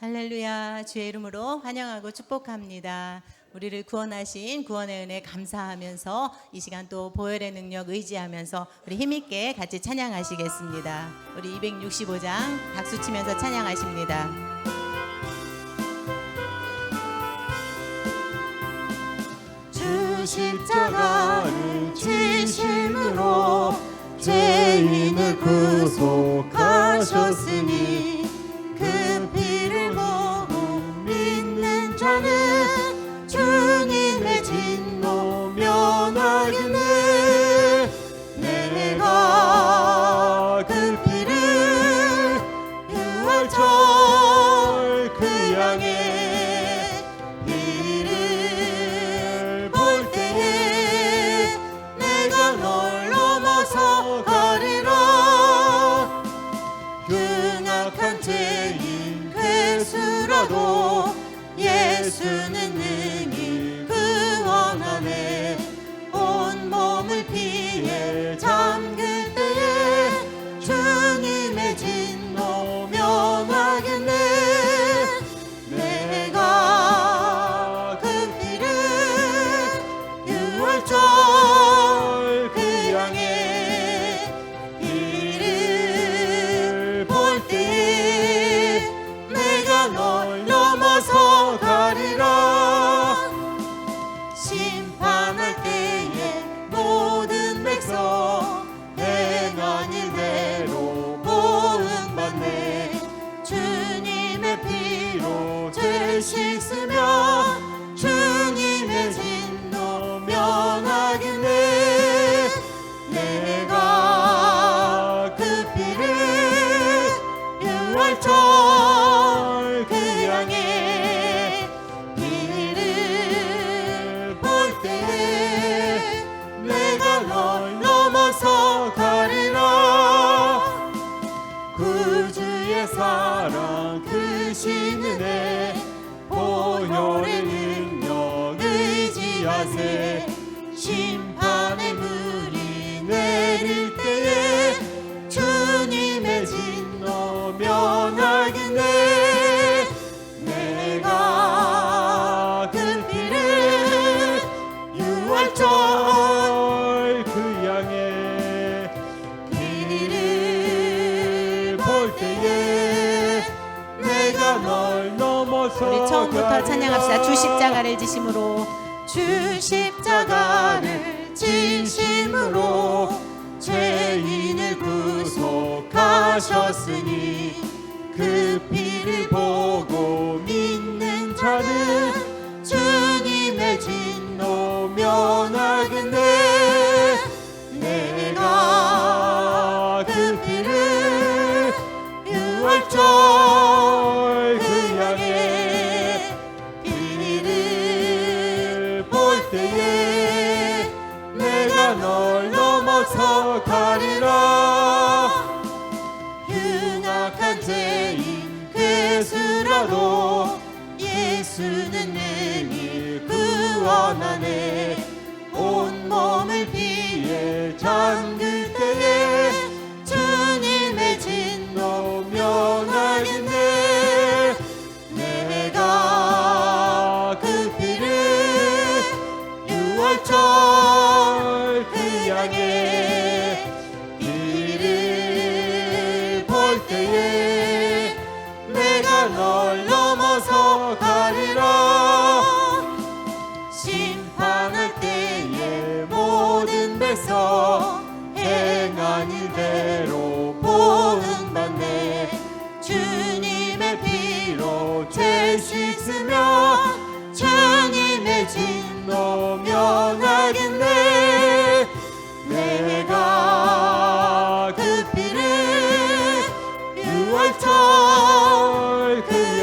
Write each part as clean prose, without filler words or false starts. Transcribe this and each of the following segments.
할렐루야. 주의 이름으로 환영하고 축복합니다. 우리를 구원하신 구원의 은혜 감사하면서 이 시간 또 보혈의 능력 의지하면서 우리 힘있게 같이 찬양하시겠습니다. 우리 265장 박수 치면서 찬양하십니다. 주 십자가를 지심으로 죄인을 구속하셨으니 그 피를 보고 믿는 자는 주님의 진노 면하겠네. 내가 그 피를 유월절 그 양의 피를 볼 때에 내가 널 넘어서 가리라. 흉악한 죄인 괴수라도 예수는 능히 구원하네. 온몸을 피에 잠글 때에 주님의 진노 면하겠네. 내가 그 피를 유월절 그 양의 피를 볼 때에 내가 널 넘어서 가리라. 심판할 때에 모든 백성 행한 일대로 보응받네. 주님의 피로 죄 씻으면 주님의 진노 면하겠네. 내가 그 피를 유월절 그 양의 피를 볼 때에 내가 널 넘어서 가리라. 구주의 사랑 크신 은혜 보혈의 능력 의지하세. 심판의 물이 내릴 때에 주님의 진노 면하겠네. 내가 그 피를 유월절 그 양의 피를 볼 때에 내가 널 넘어서 우리 처음부터 찬양합시다. 주 십자가를 지심으로 주 십자가를 지심으로 죄인을 구속하셨으니 그 피를 보고 믿는 자는 주님의 진노 면하겠네. 내가 그 피를 유월절 그 양의 피를 볼 때에 내가 널 넘어서 가리라. 흉악한 죄인 괴수라도 예수는 능히 구원하네. 온몸을 피에 잠글 때에 주님의 진노 면하겠네. 내가 그 피를 유월절 그 양의 피를 볼 때에 내가 널 넘어서 가리라. 심판할 때에 모든 백성 행한 일대로 보응받네. 주님의 피로 죄 씻으면 주님의 진노 면하겠네. 내가 그 피를 유월절 그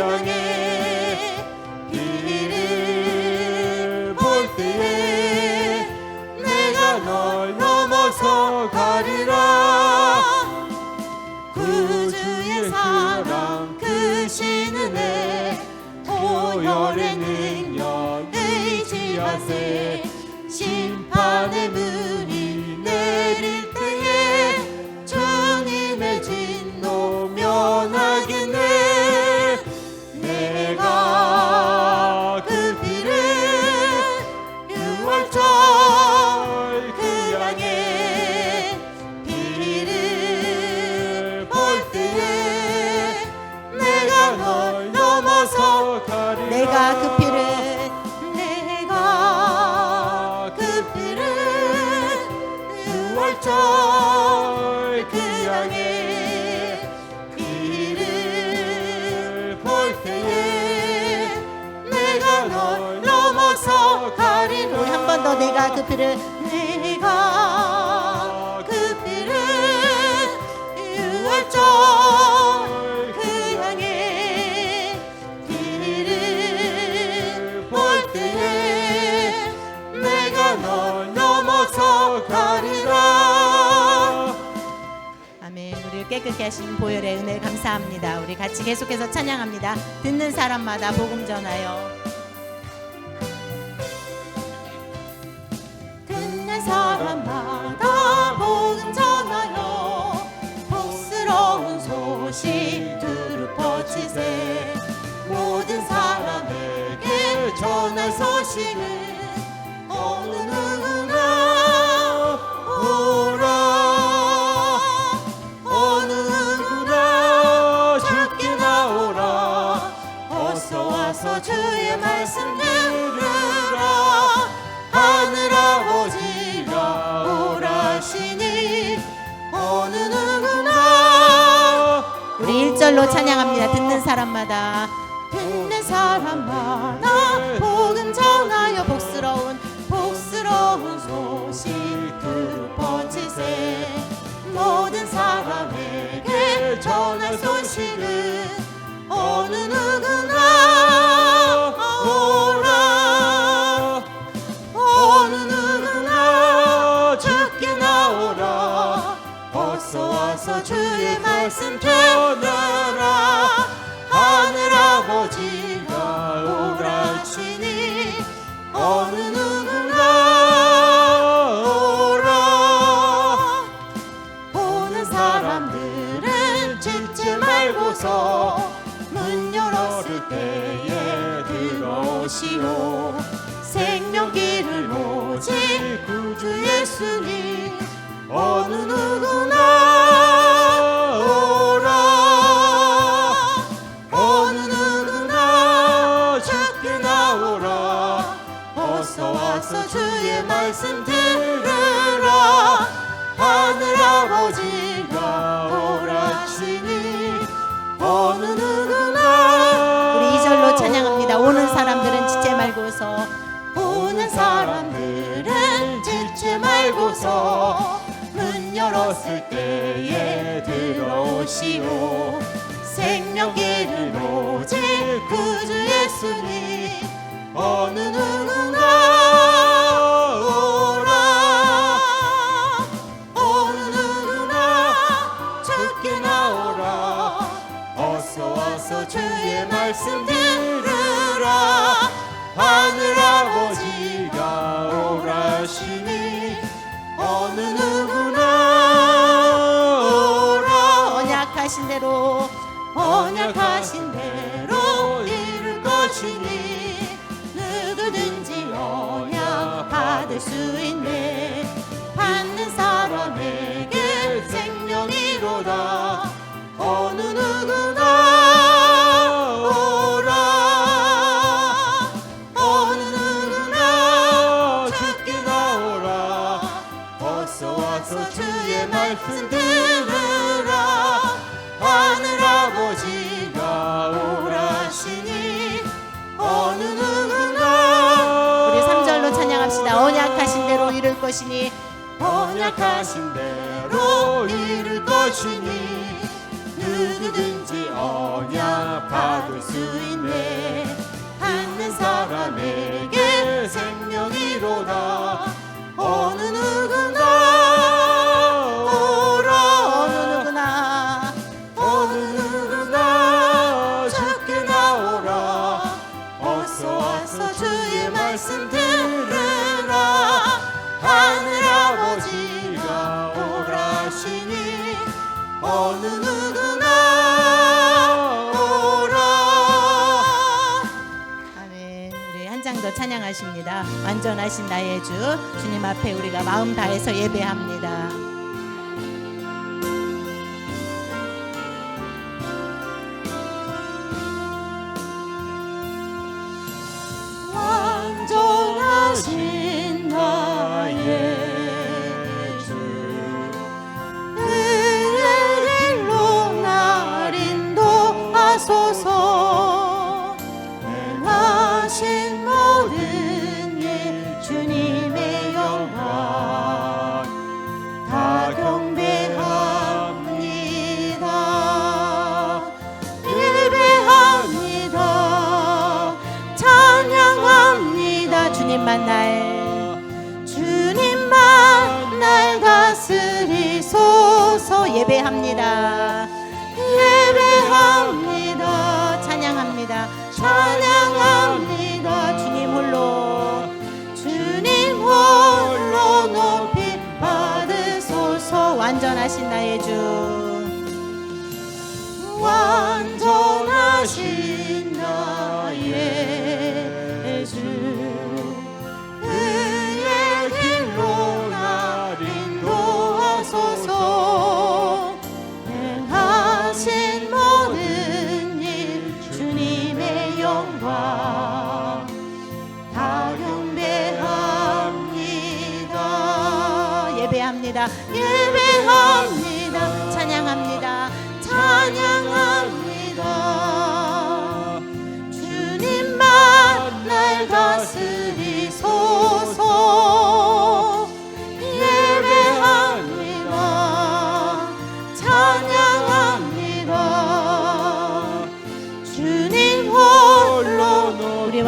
가리라. 내가 그 피를 유월절 그 양의 피를 볼 때에 내가 널 넘어서 가리라. 우리 한 번 더 내가 그 피를 유월절 그 양의 피를 볼 때에 내가 널 넘어서 가리라. 아멘. 우리 깨끗게 하신 보혈의 은혜 감사합니다. 우리 같이 계속해서 찬양합니다. 듣는 사람마다 복음 전하여. 듣는 사람마다 복음 전하여 복스러운 소식 두루 퍼지세. 모든 사람에게 전할 소식은 어느 누구나 오라 어느 누구나 주께 나오라. 어서 와서 주의 말씀 들으라. 하늘 아버지가 오라시니 어느 누구나. 우리 1절로 찬양합니다. 듣는 사람마다 복음 전하여 복스러운 소식 두루 퍼지세. 모든 사람에게 전할 소식은 어느 누구나 오라. 어느 누구나 주께 나오라. 어서 와서 주의 말씀 전하라. 하늘 아버지가 오라시니 어느 누구나 오라. 보는 사람들은 짖지 말고서 문 열었을 때에 들어오시오. 생명길을 오직 구주 예수님 어느 누구나 오라. 어느 누구나 주께 나오라. 어서 와서 주의 말씀 들으라. 하늘 아버지가 오라시니 어느 누구나. 우리 2절로 찬양합니다. 오는 사람들은 짖지 말고서 짖지 말고서 문 열었을 때에 들어오시오. 생명길을 오직 구주 예수님 어느 누구나 오라. 어느 누구나 주께 나오라. 어서 와서 주의 말씀 들으라. 하늘 아버지가 오라시니 어느 누구나 오라. 언약하신 대로 이룰 것이니 누구든지 언약 받을 수 있네. 받는 사람에게 생명이로다. 어느 누구나 오라. 어느 누구나 주께 나오라. 어서 와서 주의 말씀 들으라. 하늘 아버지가 오라시니 어느 누구나. 우리 3절로 찬양합시다. 언약하신 대로 이룰 것이니 언약하신 대로 이룰 것이니 누구든지 언약 받을 수 있네. 받는 사람에게 생명이로다. 어느 누구나 오라. 어느 누구나 주께 나오라. 어서 와서 주의 말씀 들으라. 하늘 아버지가 오라시니 어느 누구나 오라. 아멘. 우리 한 장 더 찬양하십니다. 완전하신 나의 주, 주님 앞에 우리가 마음 다해서 예배합니다.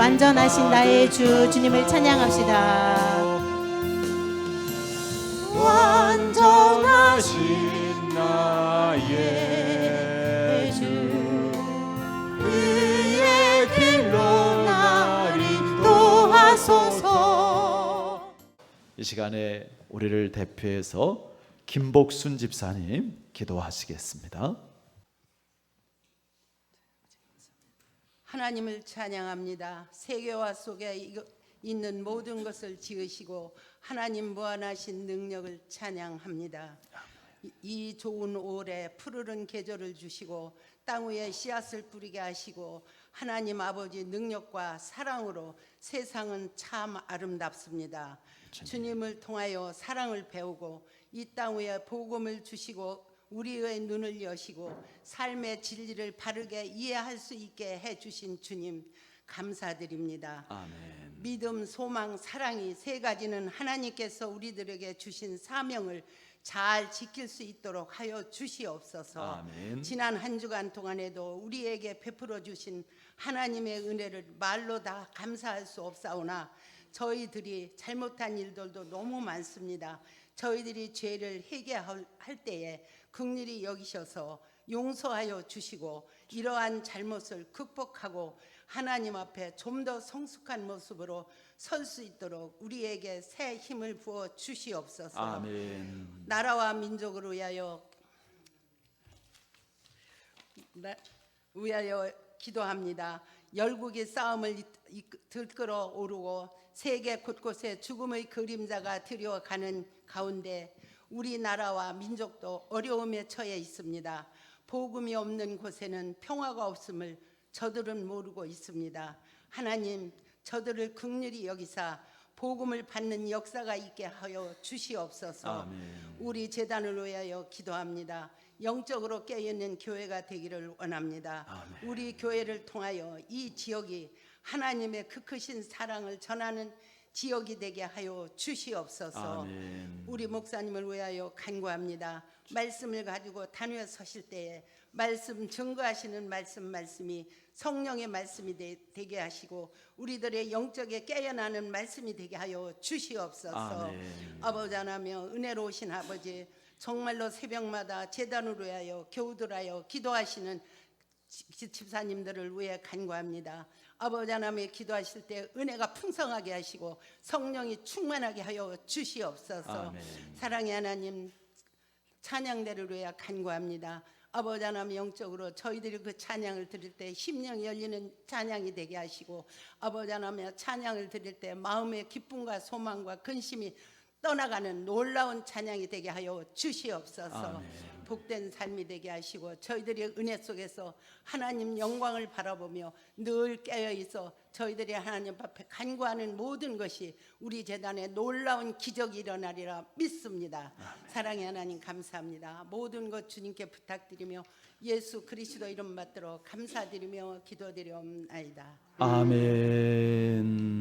완전하신 나의 주 주님을 찬양합시다. 완전하신 나의 주 그의 길로 날 인도하소서. 이 시간에 우리를 대표해서 김복순 집사님 기도하시겠습니다. 하나님을 찬양합니다. 세계화 속에 있는 모든 것을 지으시고 하나님 무한하신 능력을 찬양합니다. 이 좋은 올해 푸르른 계절을 주시고 땅 위에 씨앗을 뿌리게 하시고 하나님 아버지 능력과 사랑으로 세상은 참 아름답습니다. 주님을 통하여 사랑을 배우고 이 땅 위에 복음을 주시고 우리의 눈을 여시고 삶의 진리를 바르게 이해할 수 있게 해주신 주님 감사드립니다. 아멘. 믿음, 소망, 사랑이 세 가지는 하나님께서 우리들에게 주신 사명을 잘 지킬 수 있도록 하여 주시옵소서. 아멘. 지난 한 주간 동안에도 우리에게 베풀어 주신 하나님의 은혜를 말로 다 감사할 수 없사오나 저희들이 잘못한 일들도 너무 많습니다. 저희들이 죄를 회개할 때에 긍휼히 여기셔서 용서하여 주시고 이러한 잘못을 극복하고 하나님 앞에 좀 더 성숙한 모습으로 설 수 있도록 우리에게 새 힘을 부어 주시옵소서. 아멘. 나라와 민족을 위하여 기도합니다. 열국의 싸움을 들끓어 오르고 세계 곳곳에 죽음의 그림자가 들여가는 가운데 우리나라와 민족도 어려움에 처해 있습니다. 복음이 없는 곳에는 평화가 없음을 저들은 모르고 있습니다. 하나님, 저들을 긍휼히 여기사 복음을 받는 역사가 있게 하여 주시옵소서. 아멘. 우리 재단을 위하여 기도합니다. 영적으로 깨어있는 교회가 되기를 원합니다. 아멘. 우리 교회를 통하여 이 지역이 하나님의 그 크신 사랑을 전하는 지역이 되게 하여 주시옵소서. 아멘. 우리 목사님을 위하여 간구합니다. 말씀을 가지고 단위에 서실 때에 말씀 증거하시는 말씀이 성령의 말씀이 되게 하시고 우리들의 영적에 깨어나는 말씀이 되게 하여 주시옵소서. 아멘. 아버지 하나며 은혜로우신 아버지, 정말로 새벽마다 제단으로 하여 겨우들하여 기도하시는 집사님들을 위해 간구합니다. 아버지 하나님의 기도하실 때 은혜가 풍성하게 하시고 성령이 충만하게 하여 주시옵소서. 아멘. 사랑의 하나님, 찬양대를 위해 간구합니다. 아버지 하나님, 영적으로 저희들이 그 찬양을 드릴 때 심령이 열리는 찬양이 되게 하시고 아버지 하나님, 찬양을 드릴 때 마음의 기쁨과 소망과 근심이 떠나가는 놀라운 찬양이 되게 하여 주시옵소서. 아멘. 복된 삶이 되게 하시고 저희들이 은혜 속에서 하나님 영광을 바라보며 늘 깨어있어 저희들이 하나님 앞에 간구하는 모든 것이 우리 재단에 놀라운 기적이 일어나리라 믿습니다. 아멘. 사랑의 하나님 감사합니다. 모든 것 주님께 부탁드리며 예수 그리스도 이름 받들어 감사드리며 기도드리옵나이다. 아멘.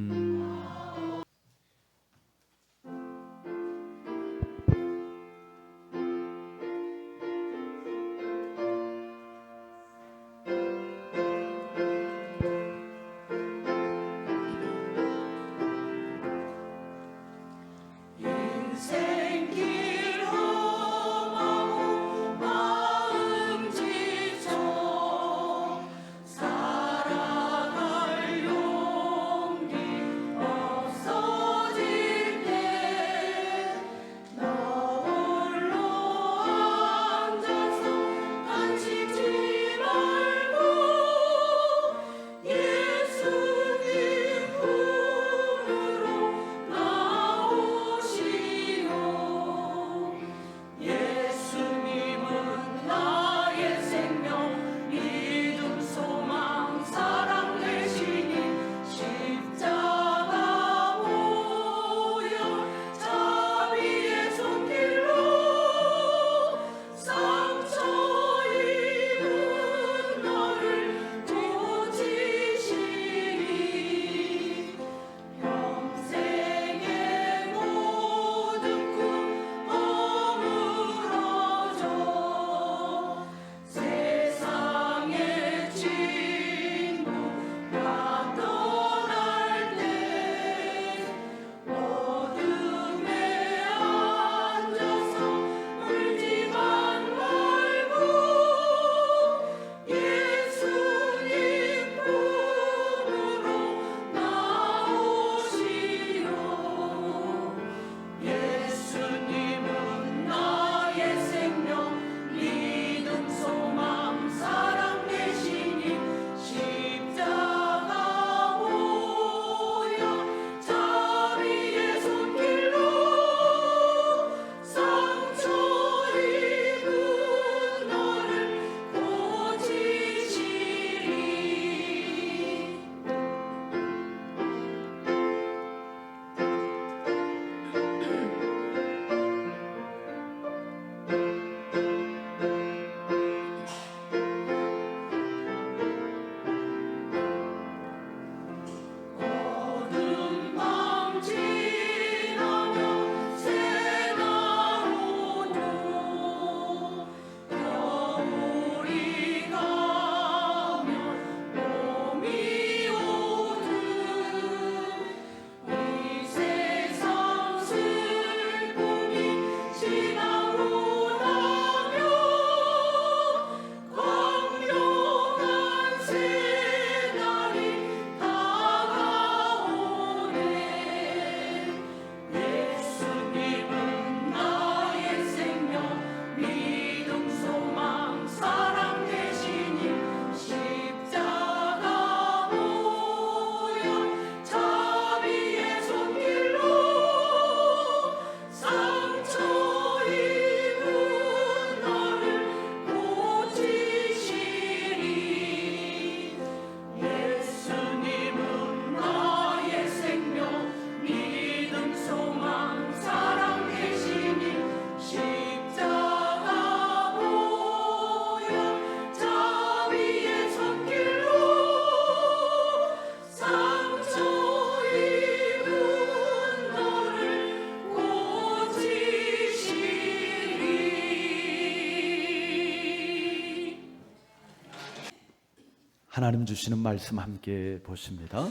하나님 주시는 말씀 함께 보십니다.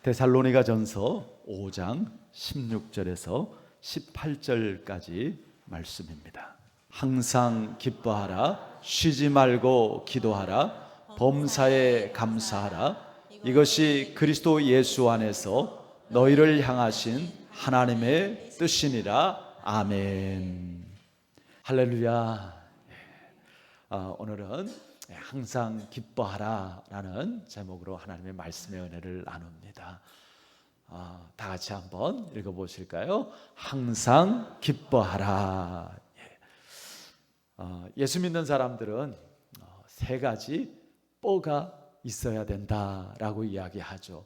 데살로니가전서 5장 16절에서 18절까지 말씀입니다. 항상 기뻐하라, 쉬지 말고 기도하라, 범사에 감사하라. 이것이 그리스도 예수 안에서 너희를 향하신 하나님의 뜻이니라. 아멘. 할렐루야. 오늘은 항상 기뻐하라라는 제목으로 하나님의 말씀의 은혜를 나눕니다. 다 같이 한번 읽어보실까요? 항상 기뻐하라. 예수 믿는 사람들은 세 가지 뽀가 있어야 된다라고 이야기하죠.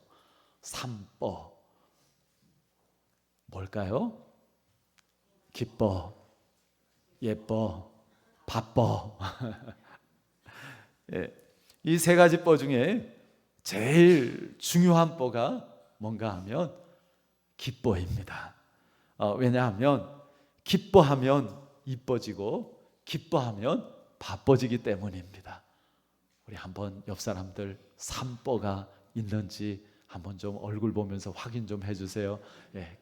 삼뽀. 뭘까요? 기뻐, 예뻐, 바빠. 이 세 가지 뽀 중에 제일 중요한 뽀가 뭔가 하면 기뻐입니다. 왜냐하면 기뻐하면 이뻐지고 기뻐하면 바빠지기 때문입니다. 우리 한번 옆 사람들 삼뽀가 있는지 한번 좀 얼굴 보면서 확인 좀 해주세요.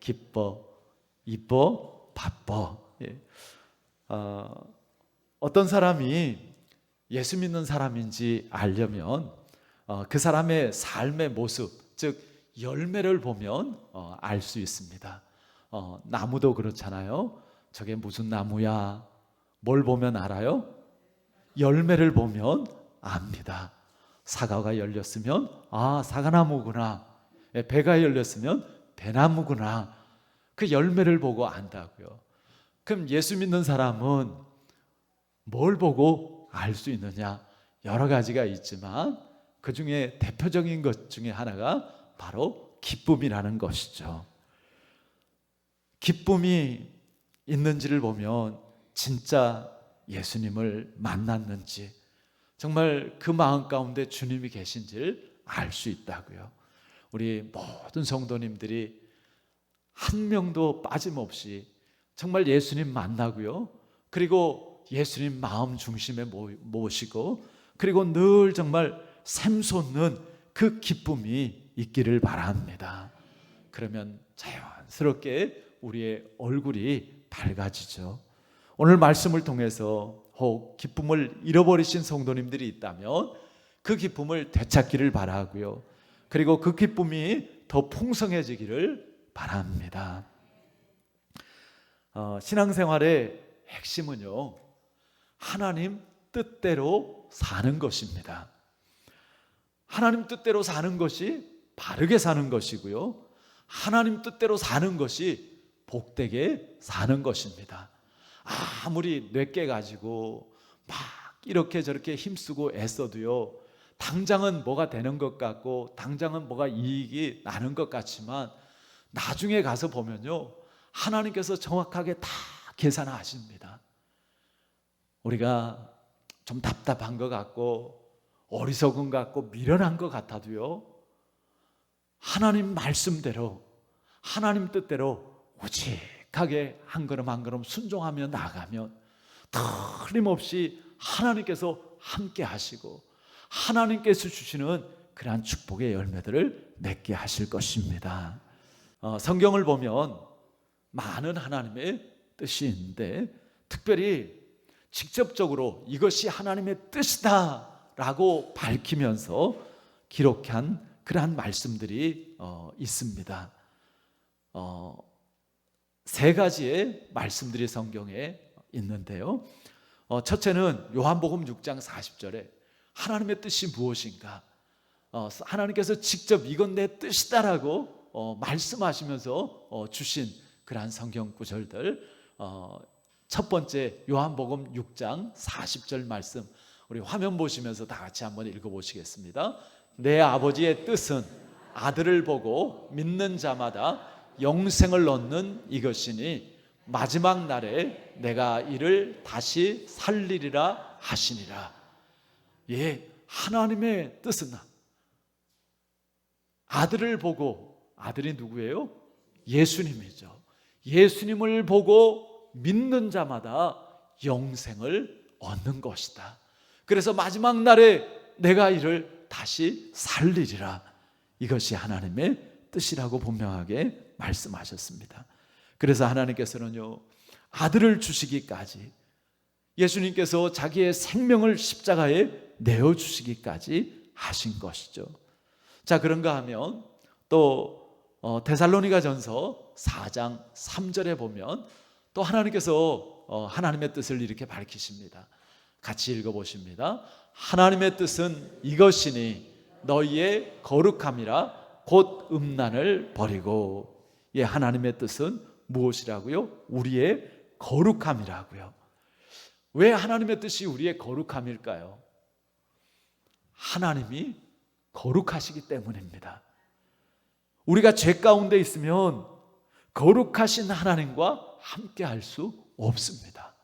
기뻐, 이뻐, 바빠. 어떤 사람이 예수 믿는 사람인지 알려면 그 사람의 삶의 모습, 즉 열매를 보면 알 수 있습니다. 나무도 그렇잖아요. 저게 무슨 나무야? 뭘 보면 알아요? 열매를 보면 압니다. 사과가 열렸으면 사과나무구나. 배가 열렸으면 배나무구나. 그 열매를 보고 안다고요. 그럼 예수 믿는 사람은 뭘 보고 알 수 있느냐? 여러 가지가 있지만 그 중에 대표적인 것 중에 하나가 바로 기쁨이라는 것이죠. 기쁨이 있는지를 보면 진짜 예수님을 만났는지, 정말 그 마음 가운데 주님이 계신지를 알 수 있다고요. 우리 모든 성도님들이 한 명도 빠짐없이 정말 예수님 만나고요. 그리고 예수님 마음 중심에 모시고, 그리고 늘 정말 샘솟는 그 기쁨이 있기를 바랍니다. 그러면 자연스럽게 우리의 얼굴이 밝아지죠. 오늘 말씀을 통해서 혹 기쁨을 잃어버리신 성도님들이 있다면 그 기쁨을 되찾기를 바라고요. 그리고 그 기쁨이 더 풍성해지기를 바랍니다. 신앙생활의 핵심은요, 하나님 뜻대로 사는 것입니다. 하나님 뜻대로 사는 것이 바르게 사는 것이고요, 하나님 뜻대로 사는 것이 복되게 사는 것입니다. 아무리 뇌깨 가지고 막 이렇게 저렇게 힘쓰고 애써도요, 당장은 뭐가 되는 것 같고 당장은 뭐가 이익이 나는 것 같지만 나중에 가서 보면요, 하나님께서 정확하게 다 계산하십니다. 우리가 좀 답답한 것 같고 어리석은 것 같고 미련한 것 같아도요, 하나님 말씀대로 하나님 뜻대로 오직하게 한 걸음 한 걸음 순종하며 나가면 틀림없이 하나님께서 함께 하시고 하나님께서 주시는 그러한 축복의 열매들을 맺게 하실 것입니다. 성경을 보면 많은 하나님의 뜻이 있는데, 특별히 직접적으로 이것이 하나님의 뜻이다 라고 밝히면서 기록한 그러한 말씀들이 있습니다. 세 가지의 말씀들이 성경에 있는데요, 첫째는 요한복음 6장 40절에 하나님의 뜻이 무엇인가, 하나님께서 직접 이건 내 뜻이다라고 말씀하시면서 주신 그러한 성경 구절들, 첫 번째 요한복음 6장 40절 말씀, 우리 화면 보시면서 다 같이 한번 읽어보시겠습니다. 내 아버지의 뜻은 아들을 보고 믿는 자마다 영생을 얻는 이것이니 마지막 날에 내가 이를 다시 살리리라 하시니라. 하나님의 뜻은 아들을 보고, 아들이 누구예요? 예수님이죠. 예수님을 보고 믿는 자마다 영생을 얻는 것이다. 그래서 마지막 날에 내가 이를 다시 살리리라. 이것이 하나님의 뜻이라고 분명하게 말씀하셨습니다. 그래서 하나님께서는요, 아들을 주시기까지, 예수님께서 자기의 생명을 십자가에 내어주시기까지 하신 것이죠. 자, 그런가 하면 또 데살로니가전서 4장 3절에 보면 또 하나님께서 하나님의 뜻을 이렇게 밝히십니다. 같이 읽어보십니다. 하나님의 뜻은 이것이니 너희의 거룩함이라 곧 음란을 버리고. 예, 하나님의 뜻은 무엇이라고요? 우리의 거룩함이라고요. 왜 하나님의 뜻이 우리의 거룩함일까요? 하나님이 거룩하시기 때문입니다. 우리가 죄 가운데 있으면 거룩하신 하나님과 함께 할 수 없습니다.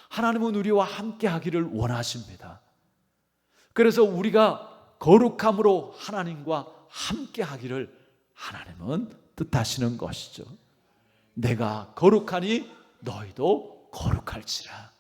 하나님은 우리와 함께 하기를 원하십니다. 그래서 우리가 거룩함으로 하나님과 함께 하기를 하나님은 뜻하시는 것이죠. 내가 거룩하니 너희도 거룩할지라.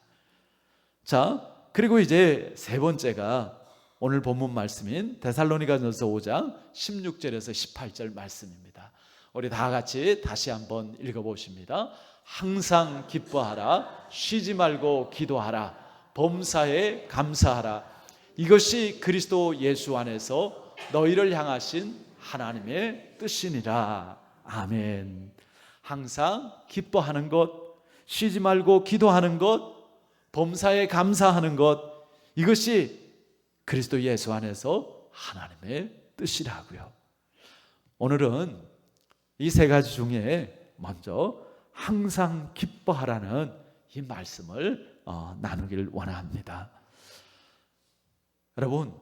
자, 그리고 이제 세 번째가 오늘 본문 말씀인 데살로니가전서 5장 16절에서 18절 말씀입니다. 우리 다 같이 다시 한번 읽어보십니다. 항상 기뻐하라, 쉬지 말고 기도하라, 범사에 감사하라. 이것이 그리스도 예수 안에서 너희를 향하신 하나님의 뜻이니라. 아멘. 항상 기뻐하는 것, 쉬지 말고 기도하는 것, 범사에 감사하는 것, 이것이 그리스도 예수 안에서 하나님의 뜻이라고요. 오늘은 이 세 가지 중에 먼저 항상 기뻐하라는 이 말씀을 나누기를 원합니다. 여러분,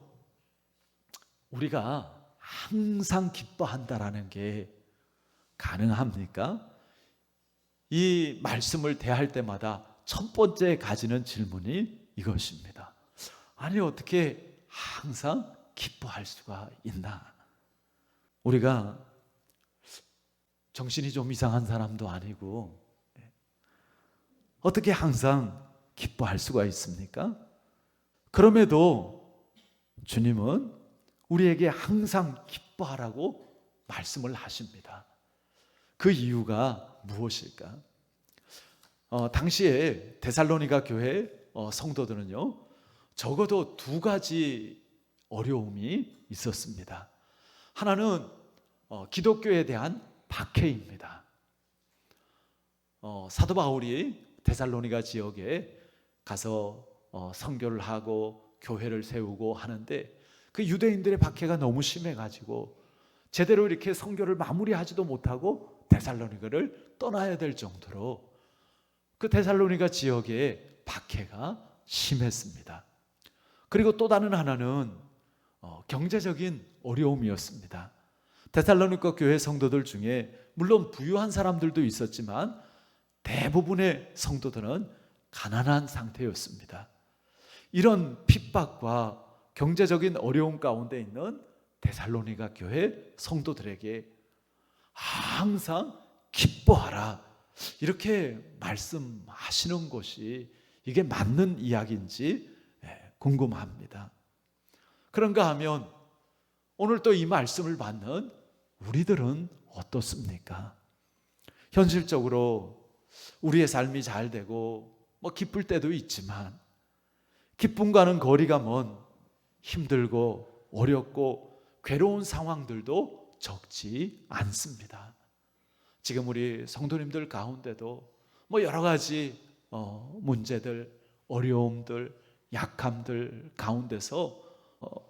우리가 항상 기뻐한다라는 게 가능합니까? 이 말씀을 대할 때마다 첫 번째 가지는 질문이 이것입니다. 아니, 어떻게 항상 기뻐할 수가 있나? 우리가 정신이 좀 이상한 사람도 아니고 어떻게 항상 기뻐할 수가 있습니까? 그럼에도 주님은 우리에게 항상 기뻐하라고 말씀을 하십니다. 그 이유가 무엇일까? 당시에 데살로니가 교회 성도들은요, 적어도 두 가지 어려움이 있었습니다. 하나는 기독교에 대한 박해입니다. 사도 바울이 데살로니가 지역에 가서 선교를 하고 교회를 세우고 하는데 그 유대인들의 박해가 너무 심해가지고 제대로 이렇게 선교를 마무리하지도 못하고 데살로니가를 떠나야 될 정도로 그 데살로니가 지역에 박해가 심했습니다. 그리고 또 다른 하나는 경제적인 어려움이었습니다. 데살로니가 교회 성도들 중에 물론 부유한 사람들도 있었지만 대부분의 성도들은 가난한 상태였습니다. 이런 핍박과 경제적인 어려움 가운데 있는 데살로니가 교회 성도들에게 항상 기뻐하라, 이렇게 말씀하시는 것이 이게 맞는 이야기인지 궁금합니다. 그런가 하면 오늘 또 이 말씀을 받는 우리들은 어떻습니까? 현실적으로 우리의 삶이 잘 되고 기쁠 때도 있지만 기쁨과는 거리가 먼 힘들고 어렵고 괴로운 상황들도 적지 않습니다. 지금 우리 성도님들 가운데도 여러 가지 문제들, 어려움들, 약함들 가운데서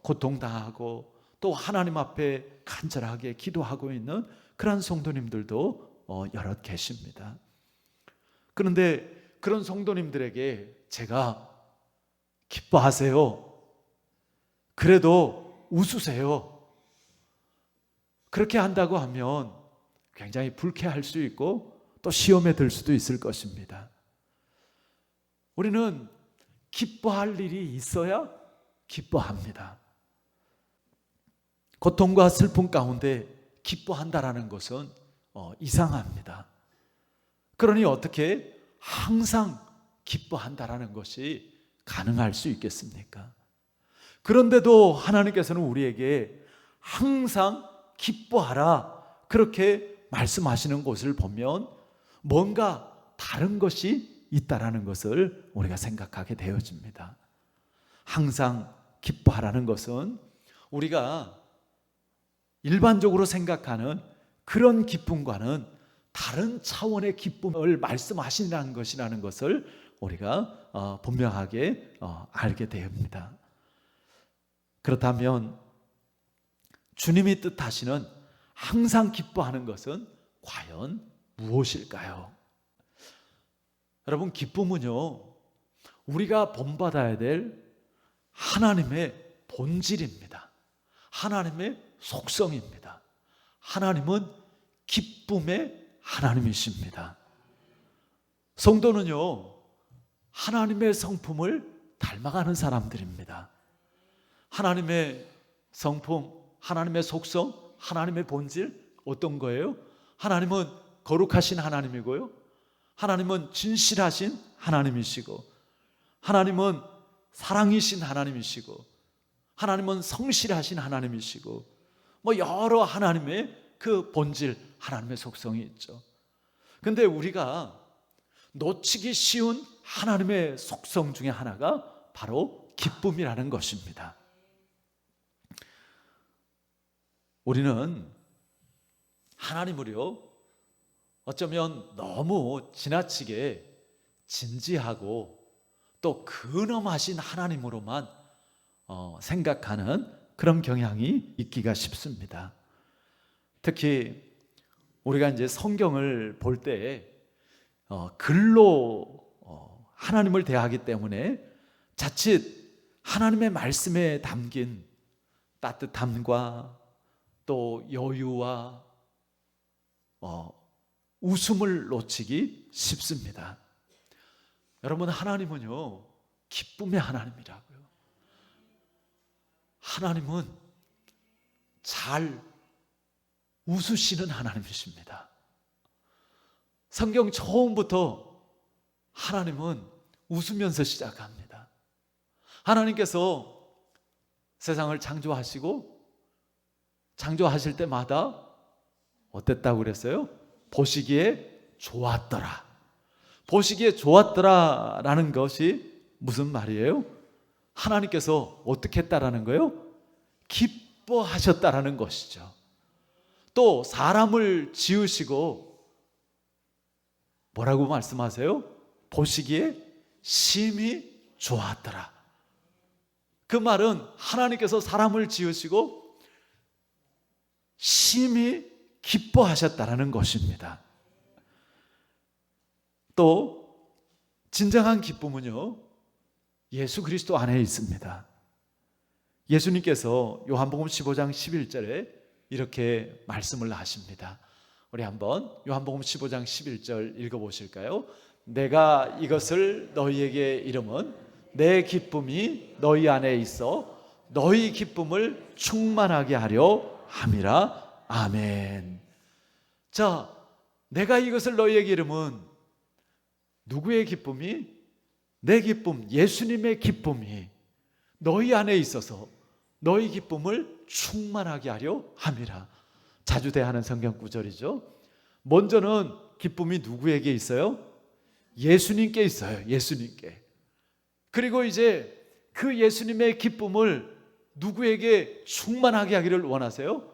고통당하고 또 하나님 앞에 간절하게 기도하고 있는 그런 성도님들도 여럿 계십니다. 그런데 그런 성도님들에게 제가 기뻐하세요, 그래도 웃으세요, 그렇게 한다고 하면 굉장히 불쾌할 수 있고 또 시험에 들 수도 있을 것입니다. 우리는 기뻐할 일이 있어야 기뻐합니다. 고통과 슬픔 가운데 기뻐한다라는 것은 이상합니다. 그러니 어떻게 항상 기뻐한다라는 것이 가능할 수 있겠습니까? 그런데도 하나님께서는 우리에게 항상 기뻐하라 그렇게 말씀하시는 것을 보면 뭔가 다른 것이 있다라는 것을 우리가 생각하게 되어집니다. 항상 기뻐하라는 것은 우리가 일반적으로 생각하는 그런 기쁨과는 다른 차원의 기쁨을 말씀하시는 것이라는 것을 우리가 분명하게 알게 됩니다. 그렇다면 주님이 뜻하시는 항상 기뻐하는 것은 과연 무엇일까요? 여러분, 기쁨은요, 우리가 본받아야 될 하나님의 본질입니다. 하나님의 속성입니다. 하나님은 기쁨의 하나님이십니다. 성도는요, 하나님의 성품을 닮아가는 사람들입니다. 하나님의 성품, 하나님의 속성, 하나님의 본질 어떤 거예요? 하나님은 거룩하신 하나님이고요, 하나님은 진실하신 하나님이시고, 하나님은 사랑이신 하나님이시고, 하나님은 성실하신 하나님이시고, 뭐 여러 하나님의 그 본질, 하나님의 속성이 있죠. 근데 우리가 놓치기 쉬운 하나님의 속성 중에 하나가 바로 기쁨이라는 것입니다. 우리는 하나님을요, 어쩌면 너무 지나치게 진지하고 또 근엄하신 하나님으로만 생각하는 그런 경향이 있기가 쉽습니다. 특히 우리가 이제 성경을 볼 때 글로 하나님을 대하기 때문에 자칫 하나님의 말씀에 담긴 따뜻함과 또 여유와 웃음을 놓치기 쉽습니다. 여러분, 하나님은요, 기쁨의 하나님이라고요. 하나님은 잘 웃으시는 하나님이십니다. 성경 처음부터 하나님은 웃으면서 시작합니다. 하나님께서 세상을 창조하시고 창조하실 때마다 어땠다고 그랬어요? 보시기에 좋았더라. 보시기에 좋았더라라는 것이 무슨 말이에요? 하나님께서 어떻게 했다라는 거예요? 기뻐하셨다라는 것이죠. 또 사람을 지으시고 뭐라고 말씀하세요? 보시기에 심히 좋았더라. 그 말은 하나님께서 사람을 지으시고 심히 기뻐하셨다라는 것입니다. 또 진정한 기쁨은요, 예수 그리스도 안에 있습니다. 예수님께서 요한복음 15장 11절에 이렇게 말씀을 하십니다. 우리 한번 요한복음 15장 11절 읽어보실까요? 내가 이것을 너희에게 이름은 내 기쁨이 너희 안에 있어 너희 기쁨을 충만하게 하려 함이라. 아멘. 자, 내가 이것을 너희에게 이름은 누구의 기쁨이? 내 기쁨, 예수님의 기쁨이 너희 안에 있어서 너희 기쁨을 충만하게 하려 함이라. 자주 대하는 성경 구절이죠. 먼저는 기쁨이 누구에게 있어요? 예수님께 있어요. 예수님께. 그리고 이제 그 예수님의 기쁨을 누구에게 충만하게 하기를 원하세요?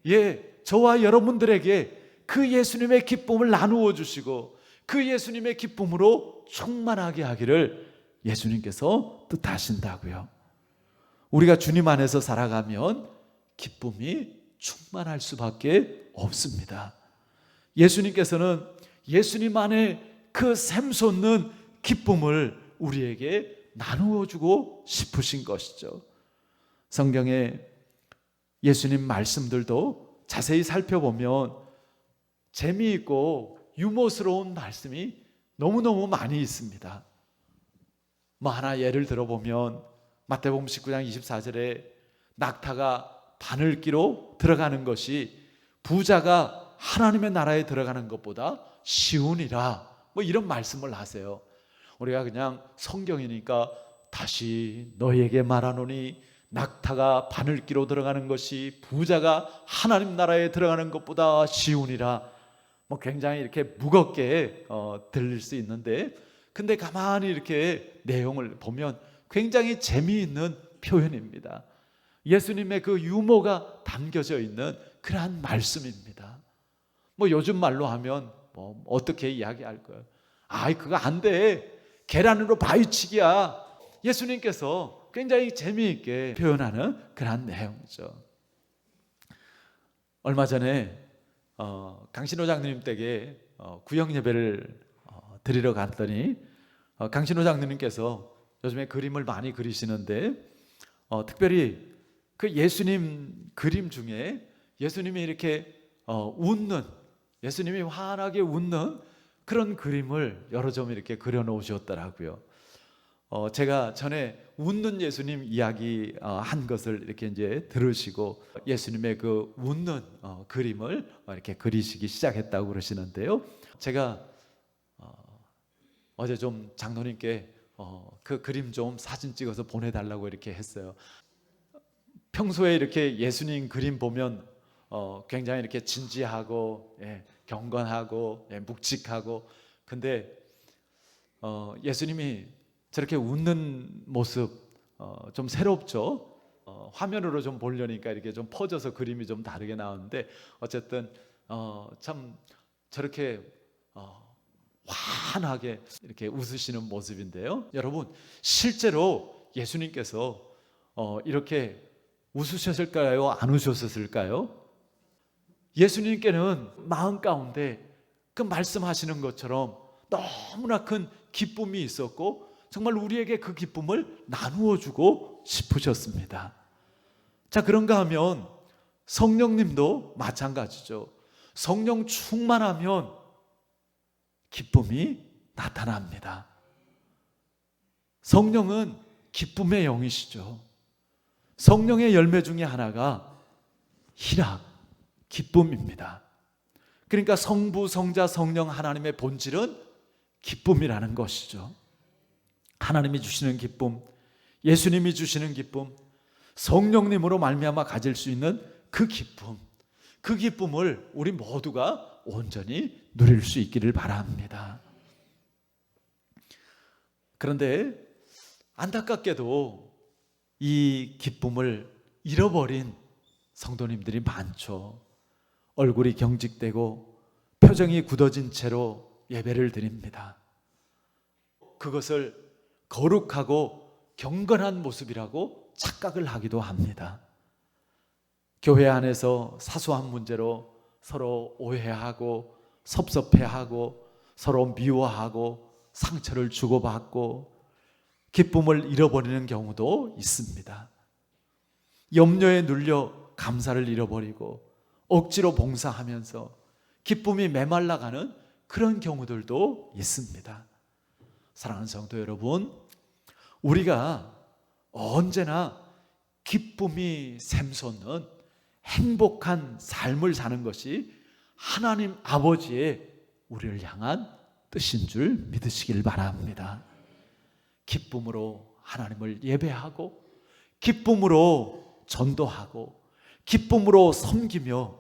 예, 저와 여러분들에게 그 예수님의 기쁨을 나누어 주시고 그 예수님의 기쁨으로 충만하게 하기를 예수님께서 뜻하신다고요. 우리가 주님 안에서 살아가면 기쁨이 충만할 수밖에 없습니다. 예수님께서는 예수님 안에 그 샘솟는 기쁨을 우리에게 나누어 주고 싶으신 것이죠. 성경에 예수님 말씀들도 자세히 살펴보면 재미있고 유머스러운 말씀이 너무너무 많이 있습니다. 뭐 하나 예를 들어보면 마태복음 19장 24절에 낙타가 바늘기로 들어가는 것이 부자가 하나님의 나라에 들어가는 것보다 쉬우니라, 뭐 이런 말씀을 하세요. 우리가 그냥 성경이니까 다시 너희에게 말하노니 낙타가 바늘기로 들어가는 것이 부자가 하나님 나라에 들어가는 것보다 쉬우니라. 뭐 굉장히 이렇게 무겁게 들릴 수 있는데, 근데 가만히 이렇게 내용을 보면 굉장히 재미있는 표현입니다. 예수님의 그 유머가 담겨져 있는 그러한 말씀입니다. 뭐 요즘 말로 하면 뭐 어떻게 이야기할 거예요? 아이, 그거 안 돼. 계란으로 바위치기야. 예수님께서 굉장히 재미있게 표현하는 그러한 내용이죠. 얼마 전에 강신호 장로님 댁에 구역 예배를 드리러 갔더니 강신호 장로님께서 요즘에 그림을 많이 그리시는데 특별히 그 예수님 그림 중에 예수님이 이렇게 웃는, 예수님이 환하게 웃는 그런 그림을 여러 점 이렇게 그려 놓으셨더라고요. 제가 전에 웃는 예수님 이야기 한 것을 이렇게 이제 들으시고 예수님의 그 웃는 그림을 이렇게 그리시기 시작했다고 그러시는데요. 제가 어제 좀 장로님께 그 그림 좀 사진 찍어서 보내달라고 이렇게 했어요. 평소에 이렇게 예수님 그림 보면 굉장히 이렇게 진지하고 경건하고 묵직하고, 근데 예수님이 저렇게 웃는 모습 좀 새롭죠. 화면으로 좀 보려니까 이렇게 좀 퍼져서 그림이 좀 다르게 나오는데 어쨌든 참 저렇게 환하게 이렇게 웃으시는 모습인데요. 여러분, 실제로 예수님께서 이렇게 웃으셨을까요? 안 웃으셨을까요? 예수님께는 마음 가운데 그 말씀하시는 것처럼 너무나 큰 기쁨이 있었고 정말 우리에게 그 기쁨을 나누어 주고 싶으셨습니다. 자, 그런가 하면 성령님도 마찬가지죠. 성령 충만하면 기쁨이 나타납니다. 성령은 기쁨의 영이시죠. 성령의 열매 중에 하나가 희락, 기쁨입니다. 그러니까 성부, 성자, 성령 하나님의 본질은 기쁨이라는 것이죠. 하나님이 주시는 기쁨, 예수님이 주시는 기쁨, 성령님으로 말미암아 가질 수 있는 그 기쁨, 그 기쁨을 우리 모두가 온전히 누릴 수 있기를 바랍니다. 그런데 안타깝게도 이 기쁨을 잃어버린 성도님들이 많죠. 얼굴이 경직되고 표정이 굳어진 채로 예배를 드립니다. 그것을 거룩하고 경건한 모습이라고 착각을 하기도 합니다. 교회 안에서 사소한 문제로 서로 오해하고 섭섭해하고 서로 미워하고 상처를 주고받고 기쁨을 잃어버리는 경우도 있습니다. 염려에 눌려 감사를 잃어버리고 억지로 봉사하면서 기쁨이 메말라가는 그런 경우들도 있습니다. 사랑하는 성도 여러분, 우리가 언제나 기쁨이 샘솟는 행복한 삶을 사는 것이 하나님 아버지의 우리를 향한 뜻인 줄 믿으시길 바랍니다. 기쁨으로 하나님을 예배하고 기쁨으로 전도하고 기쁨으로 섬기며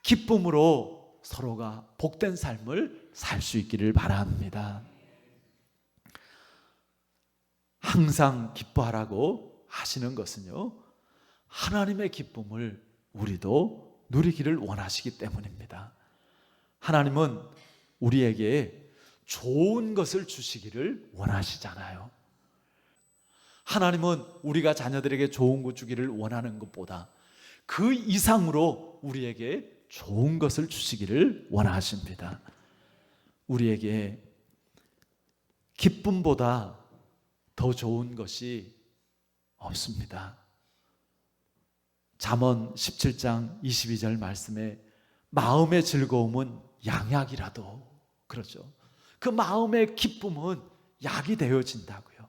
기쁨으로 서로가 복된 삶을 살 수 있기를 바랍니다. 항상 기뻐하라고 하시는 것은요, 하나님의 기쁨을 우리도 누리기를 원하시기 때문입니다. 하나님은 우리에게 좋은 것을 주시기를 원하시잖아요. 하나님은 우리가 자녀들에게 좋은 것 주기를 원하는 것보다 그 이상으로 우리에게 좋은 것을 주시기를 원하십니다. 우리에게 기쁨보다 더 좋은 것이 없습니다. 잠언 17장 22절 말씀에 마음의 즐거움은 양약이라도, 그렇죠. 그 마음의 기쁨은 약이 되어진다고요.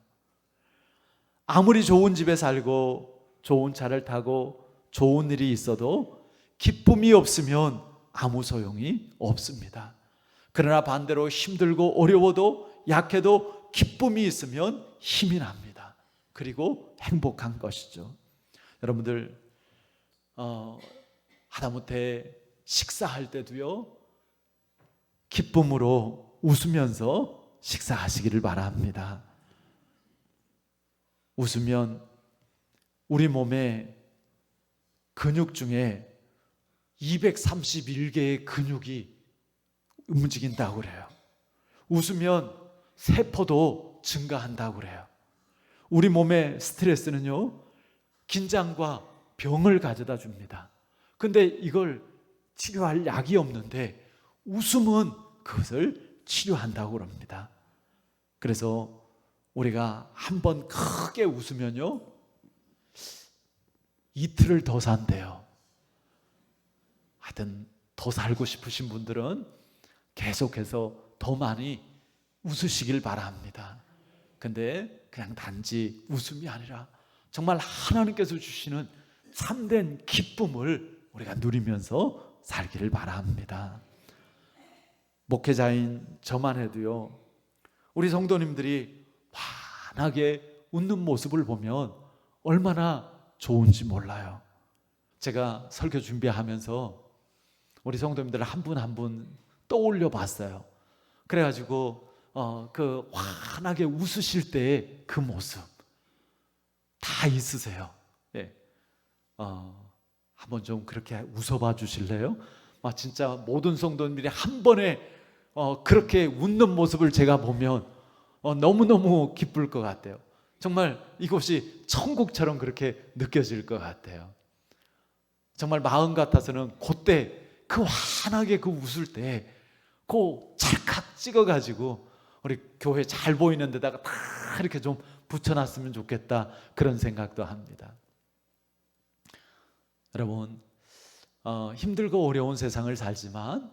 아무리 좋은 집에 살고 좋은 차를 타고 좋은 일이 있어도 기쁨이 없으면 아무 소용이 없습니다. 그러나 반대로 힘들고 어려워도 약해도 기쁨이 있으면 힘이 납니다. 그리고 행복한 것이죠. 여러분들 하다못해 식사할 때도요, 기쁨으로 웃으면서 식사하시기를 바랍니다. 웃으면 우리 몸의 근육 중에 231개의 근육이 움직인다고 그래요. 웃으면 세포도 증가한다고 그래요. 우리 몸의 스트레스는요, 긴장과 병을 가져다 줍니다. 근데 이걸 치료할 약이 없는데 웃음은 그것을 치료한다고 그럽니다. 그래서 우리가 한번 크게 웃으면요, 이틀을 더 산대요. 하여튼 더 살고 싶으신 분들은 계속해서 더 많이 웃으시길 바랍니다. 근데 그냥 단지 웃음이 아니라 정말 하나님께서 주시는 참된 기쁨을 우리가 누리면서 살기를 바랍니다. 목회자인 저만 해도요, 우리 성도님들이 환하게 웃는 모습을 보면 얼마나 좋은지 몰라요. 제가 설교 준비하면서 우리 성도님들 한 분 한 분 떠올려 봤어요. 그래가지고 그 환하게 웃으실 때의 그 모습 다 있으세요. 예. 한번 좀 그렇게 웃어봐 주실래요? 진짜 모든 성도님들이 한 번에 그렇게 웃는 모습을 제가 보면 너무너무 기쁠 것 같아요. 정말 이곳이 천국처럼 그렇게 느껴질 것 같아요. 정말 마음 같아서는 그때 그 환하게 그 웃을 때 그 찰칵 찍어가지고 우리 교회 잘 보이는 데다가 다 이렇게 좀 붙여놨으면 좋겠다, 그런 생각도 합니다. 여러분, 힘들고 어려운 세상을 살지만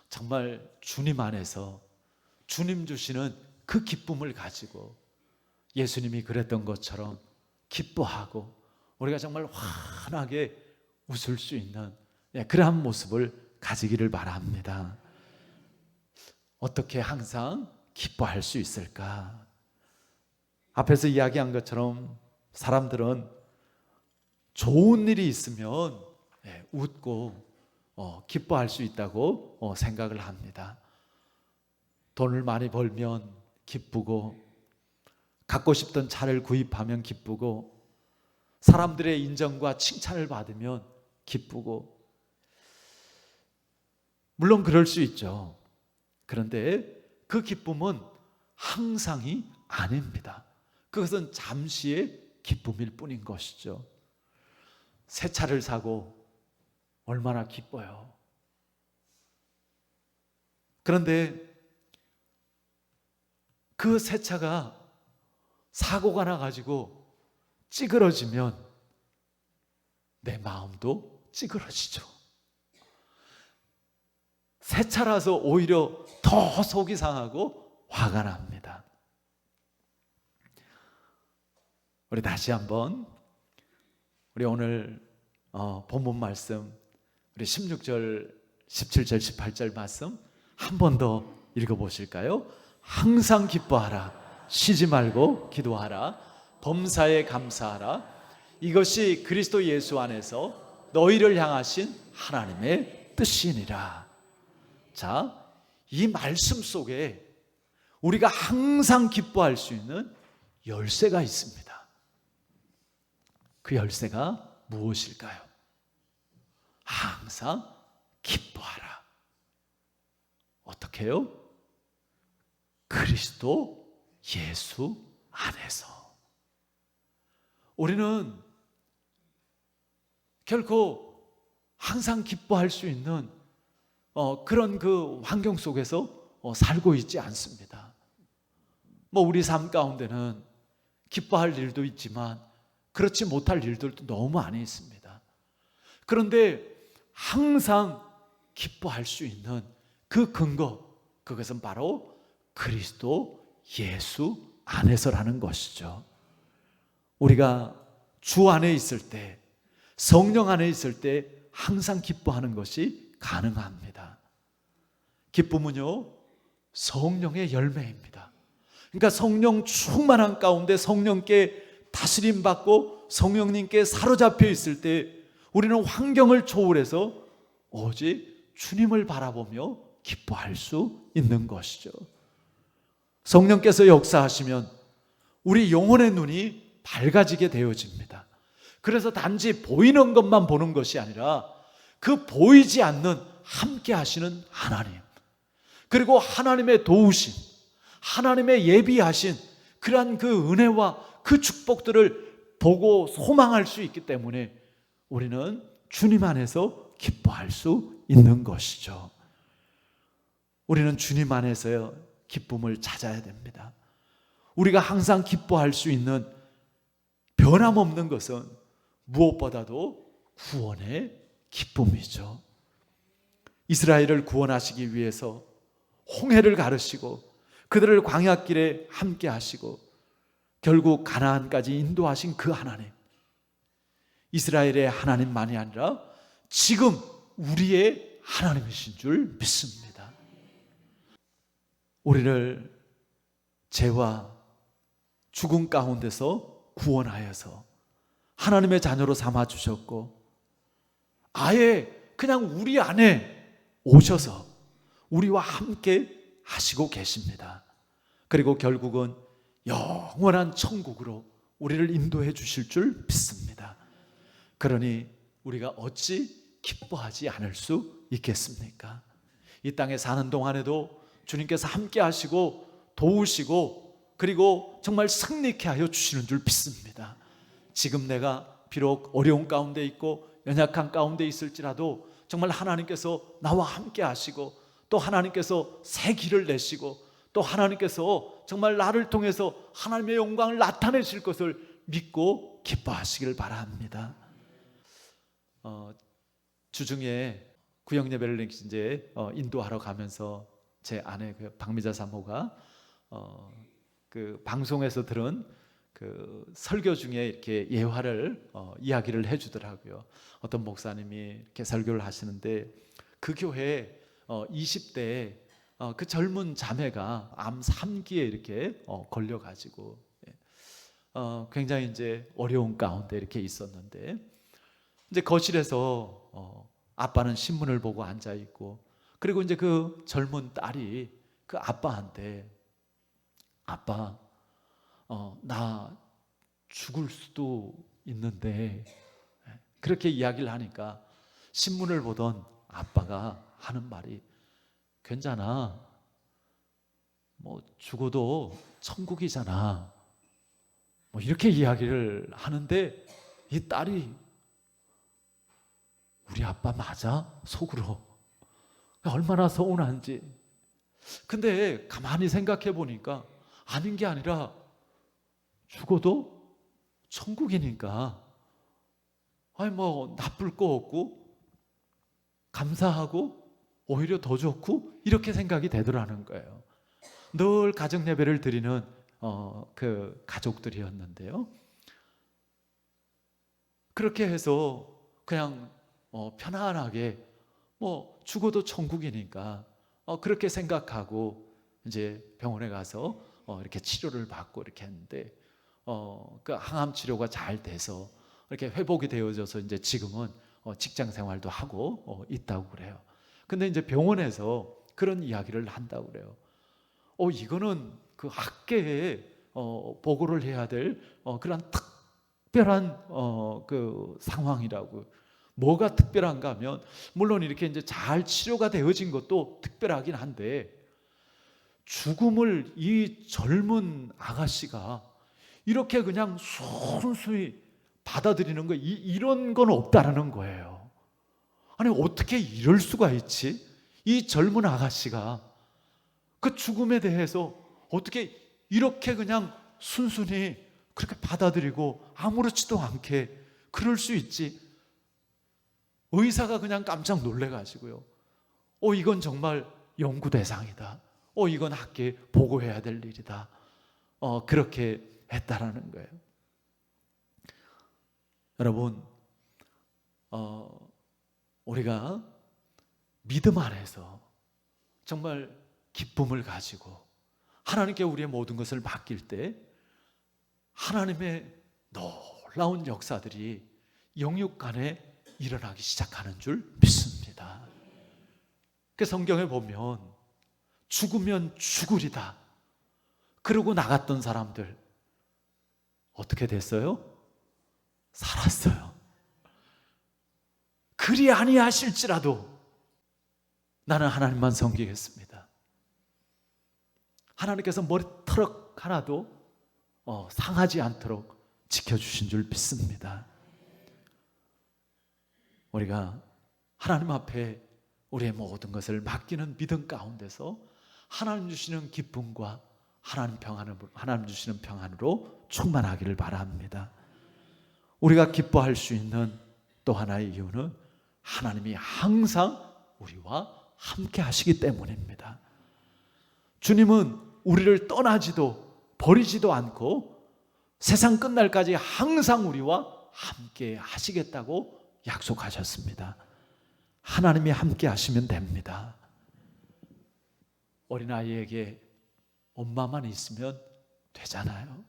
정말 주님 안에서 주님 주시는 그 기쁨을 가지고 예수님이 그랬던 것처럼 기뻐하고 우리가 정말 환하게 웃을 수 있는 그러한 모습을 가지기를 바랍니다. 어떻게 항상 기뻐할 수 있을까? 앞에서 이야기한 것처럼 사람들은 좋은 일이 있으면 웃고 기뻐할 수 있다고 생각을 합니다. 돈을 많이 벌면 기쁘고, 갖고 싶던 차를 구입하면 기쁘고, 사람들의 인정과 칭찬을 받으면 기쁘고, 물론 그럴 수 있죠. 그런데 그 기쁨은 항상이 아닙니다. 그것은 잠시의 기쁨일 뿐인 것이죠. 새 차를 사고 얼마나 기뻐요. 그런데 그 새 차가 사고가 나가지고 찌그러지면 내 마음도 찌그러지죠. 새 차라서 오히려 더 속이 상하고 화가 납니다. 우리 다시 한번 우리 오늘 본문 말씀, 우리 16절, 17절, 18절 말씀 한 번 더 읽어보실까요? 항상 기뻐하라, 쉬지 말고 기도하라, 범사에 감사하라, 이것이 그리스도 예수 안에서 너희를 향하신 하나님의 뜻이니라. 자, 이 말씀 속에 우리가 항상 기뻐할 수 있는 열쇠가 있습니다. 그 열쇠가 무엇일까요? 항상 기뻐하라. 어떻게 해요? 그리스도 예수 안에서. 우리는 결코 항상 기뻐할 수 있는 그런 그 환경 속에서 살고 있지 않습니다. 우리 삶 가운데는 기뻐할 일도 있지만 그렇지 못할 일들도 너무 많이 있습니다. 그런데 항상 기뻐할 수 있는 그 근거, 그것은 바로 그리스도 예수 안에서라는 것이죠. 우리가 주 안에 있을 때, 성령 안에 있을 때 항상 기뻐하는 것이 가능합니다. 기쁨은요, 성령의 열매입니다. 그러니까 성령 충만한 가운데 성령께 다스림 받고 성령님께 사로잡혀 있을 때 우리는 환경을 초월해서 오직 주님을 바라보며 기뻐할 수 있는 것이죠. 성령께서 역사하시면 우리 영혼의 눈이 밝아지게 되어집니다. 그래서 단지 보이는 것만 보는 것이 아니라 그 보이지 않는 함께 하시는 하나님, 그리고 하나님의 도우심, 하나님의 예비하신 그러한 그 은혜와 그 축복들을 보고 소망할 수 있기 때문에 우리는 주님 안에서 기뻐할 수 있는 것이죠. 우리는 주님 안에서 기쁨을 찾아야 됩니다. 우리가 항상 기뻐할 수 있는 변함없는 것은 무엇보다도 구원의 기쁨이죠. 이스라엘을 구원하시기 위해서 홍해를 가르시고 그들을 광야길에 함께 하시고 결국 가나안까지 인도하신 그 하나님, 이스라엘의 하나님만이 아니라 지금 우리의 하나님이신 줄 믿습니다. 우리를 죄와 죽음 가운데서 구원하여서 하나님의 자녀로 삼아 주셨고 아예 그냥 우리 안에 오셔서 우리와 함께 하시고 계십니다. 그리고 결국은 영원한 천국으로 우리를 인도해 주실 줄 믿습니다. 그러니 우리가 어찌 기뻐하지 않을 수 있겠습니까? 이 땅에 사는 동안에도 주님께서 함께 하시고 도우시고 그리고 정말 승리케 하여 주시는 줄 믿습니다. 지금 내가 비록 어려운 가운데 있고 연약한 가운데 있을지라도 정말 하나님께서 나와 함께 하시고 또 하나님께서 새 길을 내시고 또 하나님께서 정말 나를 통해서 하나님의 영광을 나타내실 것을 믿고 기뻐하시길 바랍니다. 주중에 구역 예배를 이제 인도하러 가면서 제 아내 그 박미자 사모가 그 방송에서 들은 그 설교 중에 이렇게 예화를 이야기를 해주더라고요. 어떤 목사님이 이렇게 설교를 하시는데 그 교회에 20대에 그 젊은 자매가 암 3기에 이렇게 걸려가지고 굉장히 이제 어려운 가운데 이렇게 있었는데 이제 거실에서 아빠는 신문을 보고 앉아 있고 그리고 이제 그 젊은 딸이 그 아빠한테 아빠 나 죽을 수도 있는데 그렇게 이야기를 하니까 신문을 보던 아빠가 하는 말이 괜찮아 뭐 죽어도 천국이잖아 뭐 이렇게 이야기를 하는데 이 딸이 우리 아빠 맞아? 속으로 얼마나 서운한지. 근데 가만히 생각해 보니까 아닌 게 아니라 죽어도 천국이니까 아니 뭐 나쁠 거 없고 감사하고 오히려 더 좋고 이렇게 생각이 되더라는 거예요. 늘 가정 예배를 드리는 그 가족들이었는데요. 그렇게 해서 그냥 편안하게 뭐 죽어도 천국이니까 그렇게 생각하고 이제 병원에 가서 이렇게 치료를 받고 이렇게 했는데 그 항암 치료가 잘 돼서 이렇게 회복이 되어져서 이제 지금은 직장 생활도 하고 있다고 그래요. 근데 이제 병원에서 그런 이야기를 한다고 그래요. 이거는 그 학계에 보고를 해야 될 그런 특별한 그 상황이라고. 뭐가 특별한가 하면 물론 이렇게 이제 잘 치료가 되어진 것도 특별하긴 한데 죽음을 이 젊은 아가씨가 이렇게 그냥 순수히 받아들이는 거 이런 건 없다라는 거예요. 아니 어떻게 이럴 수가 있지? 이 젊은 아가씨가 그 죽음에 대해서 어떻게 이렇게 그냥 순순히 그렇게 받아들이고 아무렇지도 않게 그럴 수 있지? 의사가 그냥 깜짝 놀래가지고요. 이건 정말 연구 대상이다. 이건 학계에 보고해야 될 일이다. 그렇게 했다라는 거예요. 여러분, 우리가 믿음 안에서 정말 기쁨을 가지고 하나님께 우리의 모든 것을 맡길 때 하나님의 놀라운 역사들이 영육간에 일어나기 시작하는 줄 믿습니다. 그 성경에 보면 죽으면 죽으리다 그러고 나갔던 사람들 어떻게 됐어요? 살았어요. 그리 아니하실지라도 나는 하나님만 섬기겠습니다. 하나님께서 머리털 하나도 상하지 않도록 지켜주신 줄 믿습니다. 우리가 하나님 앞에 우리의 모든 것을 맡기는 믿음 가운데서 하나님 주시는 기쁨과 하나님 주시는 평안으로 충만하기를 바랍니다. 우리가 기뻐할 수 있는 또 하나의 이유는 하나님이 항상 우리와 함께 하시기 때문입니다. 주님은 우리를 떠나지도 버리지도 않고 세상 끝날까지 항상 우리와 함께 하시겠다고 약속하셨습니다. 하나님이 함께 하시면 됩니다. 어린아이에게 엄마만 있으면 되잖아요.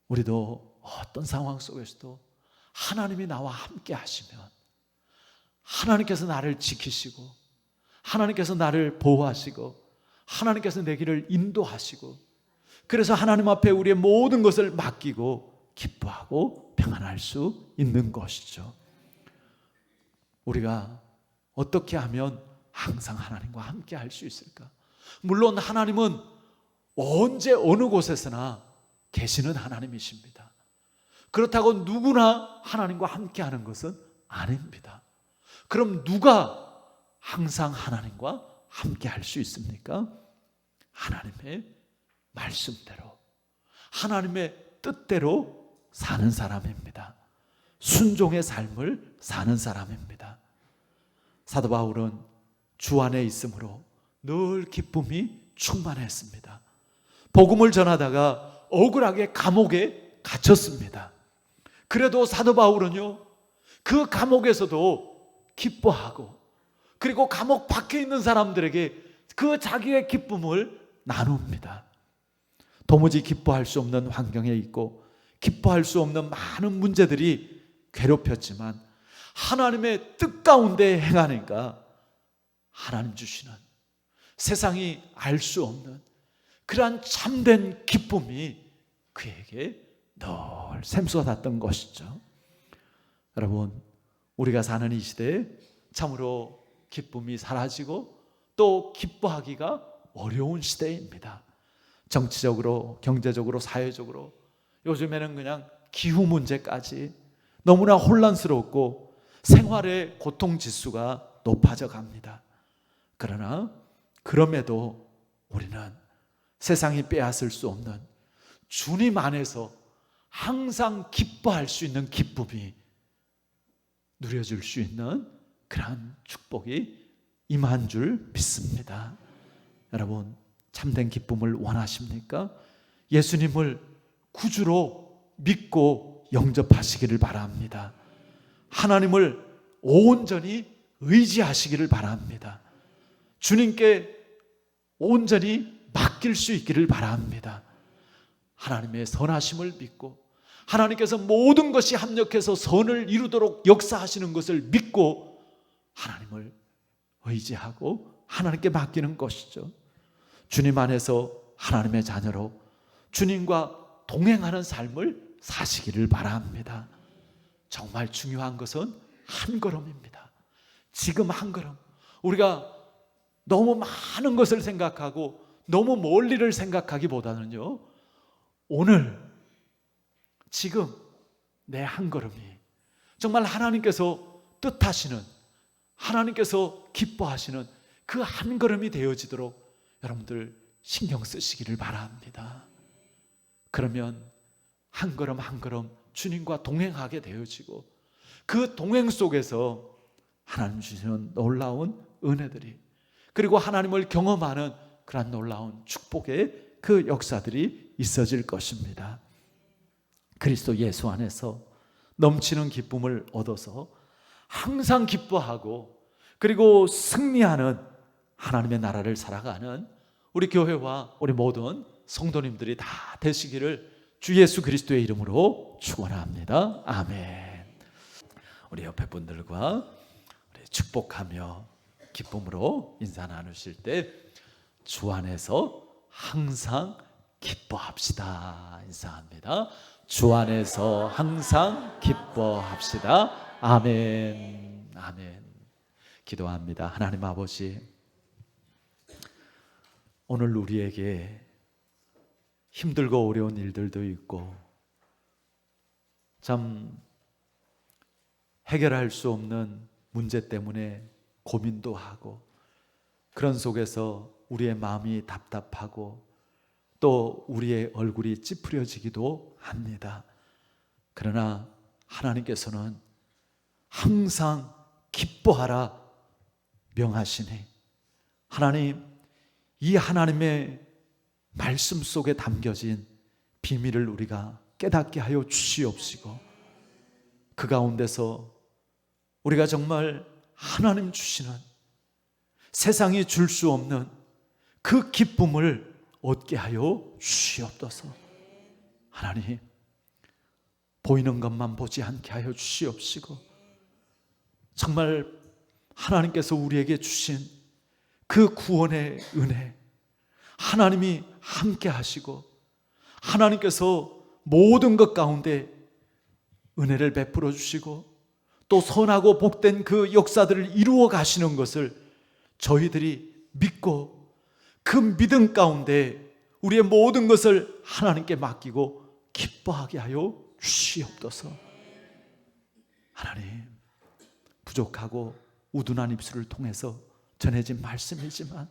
우리도 어떤 상황 속에서도 하나님이 나와 함께 하시면 하나님께서 나를 지키시고 하나님께서 나를 보호하시고 하나님께서 내 길을 인도하시고 그래서 하나님 앞에 우리의 모든 것을 맡기고 기뻐하고 평안할 수 있는 것이죠. 우리가 어떻게 하면 항상 하나님과 함께 할 수 있을까? 물론 하나님은 언제 어느 곳에서나 계시는 하나님이십니다. 그렇다고 누구나 하나님과 함께 하는 것은 아닙니다. 그럼 누가 항상 하나님과 함께 할 수 있습니까? 하나님의 말씀대로 하나님의 뜻대로 사는 사람입니다. 순종의 삶을 사는 사람입니다. 사도 바울은 주 안에 있으므로 늘 기쁨이 충만했습니다. 복음을 전하다가 억울하게 감옥에 갇혔습니다. 그래도 사도 바울은요, 그 감옥에서도 기뻐하고 그리고 감옥 밖에 있는 사람들에게 그 자기의 기쁨을 나눕니다. 도무지 기뻐할 수 없는 환경에 있고 기뻐할 수 없는 많은 문제들이 괴롭혔지만 하나님의 뜻 가운데 행하니까 하나님 주시는 세상이 알 수 없는 그러한 참된 기쁨이 그에게 늘 샘솟았던 것이죠. 여러분, 우리가 사는 이 시대에 참으로 기쁨이 사라지고 또 기뻐하기가 어려운 시대입니다. 정치적으로, 경제적으로, 사회적으로 요즘에는 그냥 기후 문제까지 너무나 혼란스럽고 생활의 고통 지수가 높아져 갑니다. 그러나 그럼에도 우리는 세상이 빼앗을 수 없는 주님 안에서 항상 기뻐할 수 있는 기쁨이 누려질 수 있는 그러한 축복이 임한 줄 믿습니다. 여러분, 참된 기쁨을 원하십니까? 예수님을 구주로 믿고 영접하시기를 바랍니다. 하나님을 온전히 의지하시기를 바랍니다. 주님께 온전히 맡길 수 있기를 바랍니다. 하나님의 선하심을 믿고 하나님께서 모든 것이 합력해서 선을 이루도록 역사하시는 것을 믿고 하나님을 의지하고 하나님께 맡기는 것이죠. 주님 안에서 하나님의 자녀로 주님과 동행하는 삶을 사시기를 바랍니다. 정말 중요한 것은 한 걸음입니다. 지금 한 걸음. 우리가 너무 많은 것을 생각하고 너무 멀리를 생각하기보다는요, 오늘 지금 내 한 걸음이 정말 하나님께서 뜻하시는, 하나님께서 기뻐하시는 그 한 걸음이 되어지도록 여러분들 신경 쓰시기를 바랍니다. 그러면 한 걸음 한 걸음 주님과 동행하게 되어지고 그 동행 속에서 하나님 주시는 놀라운 은혜들이, 그리고 하나님을 경험하는 그런 놀라운 축복의 그 역사들이 있어질 것입니다. 그리스도 예수 안에서 넘치는 기쁨을 얻어서 항상 기뻐하고 그리고 승리하는 하나님의 나라를 살아가는 우리 교회와 우리 모든 성도님들이 다 되시기를 주 예수 그리스도의 이름으로 축원합니다. 아멘. 우리 옆에 분들과 우리 축복하며 기쁨으로 인사 나누실 때 주 안에서 항상 기뻐합시다 인사합니다. 주 안에서 항상 기뻐합시다. 아멘. 아멘. 기도합니다. 하나님 아버지, 오늘 우리에게 힘들고 어려운 일들도 있고 참 해결할 수 없는 문제 때문에 고민도 하고, 그런 속에서 우리의 마음이 답답하고 또 우리의 얼굴이 찌푸려지기도 합니다. 그러나 하나님께서는 항상 기뻐하라 명하시니, 하나님, 이 하나님의 말씀 속에 담겨진 비밀을 우리가 깨닫게 하여 주시옵시고, 그 가운데서 우리가 정말 하나님 주시는, 세상이 줄 수 없는 그 기쁨을 얻게 하여 주시옵소서. 하나님, 보이는 것만 보지 않게 하여 주시옵시고, 정말 하나님께서 우리에게 주신 그 구원의 은혜, 하나님이 함께 하시고 하나님께서 모든 것 가운데 은혜를 베풀어 주시고 또 선하고 복된 그 역사들을 이루어 가시는 것을 저희들이 믿고, 그 믿음 가운데 우리의 모든 것을 하나님께 맡기고 기뻐하게 하여 주시옵소서. 하나님, 부족하고 우둔한 입술을 통해서 전해진 말씀이지만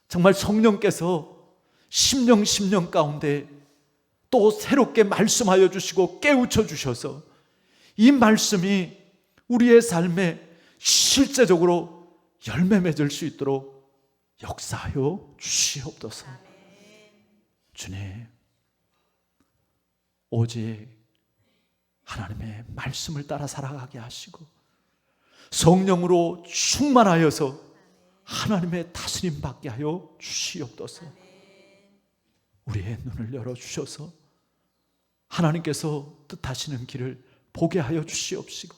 정말 성령께서 심령 가운데 또 새롭게 말씀하여 주시고 깨우쳐 주셔서 이 말씀이 우리의 삶에 실제적으로 열매 맺을 수 있도록 역사하여 주시옵소서. 주님, 오직 하나님의 말씀을 따라 살아가게 하시고 성령으로 충만하여서 하나님의 다스림 받게 하여 주시옵소서. 우리의 눈을 열어주셔서 하나님께서 뜻하시는 길을 보게 하여 주시옵시고,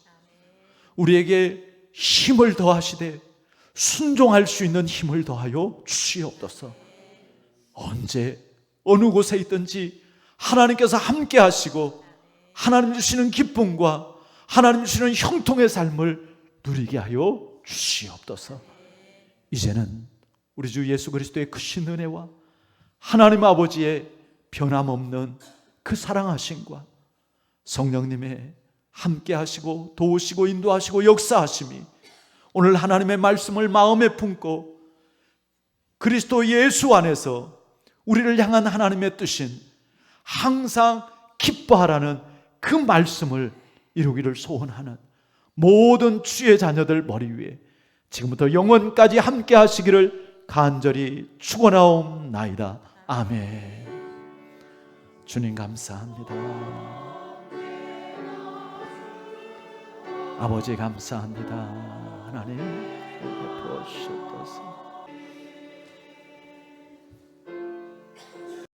우리에게 힘을 더하시되 순종할 수 있는 힘을 더하여 주시옵소서. 언제 어느 곳에 있든지 하나님께서 함께 하시고 하나님 주시는 기쁨과 하나님 주시는 형통의 삶을 누리게 하여 주시옵소서. 이제는 우리 주 예수 그리스도의 크신 은혜와 하나님 아버지의 변함없는 그 사랑하심과 성령님의 함께 하시고 도우시고 인도하시고 역사하심이 오늘 하나님의 말씀을 마음에 품고 그리스도 예수 안에서 우리를 향한 하나님의 뜻인 항상 기뻐하라는 그 말씀을 이루기를 소원하는 모든 주의 자녀들 머리 위에 지금부터 영원까지 함께 하시기를 간절히 축원하옵나이다. 아멘. 주님 감사합니다. 아버지 감사합니다. 하나님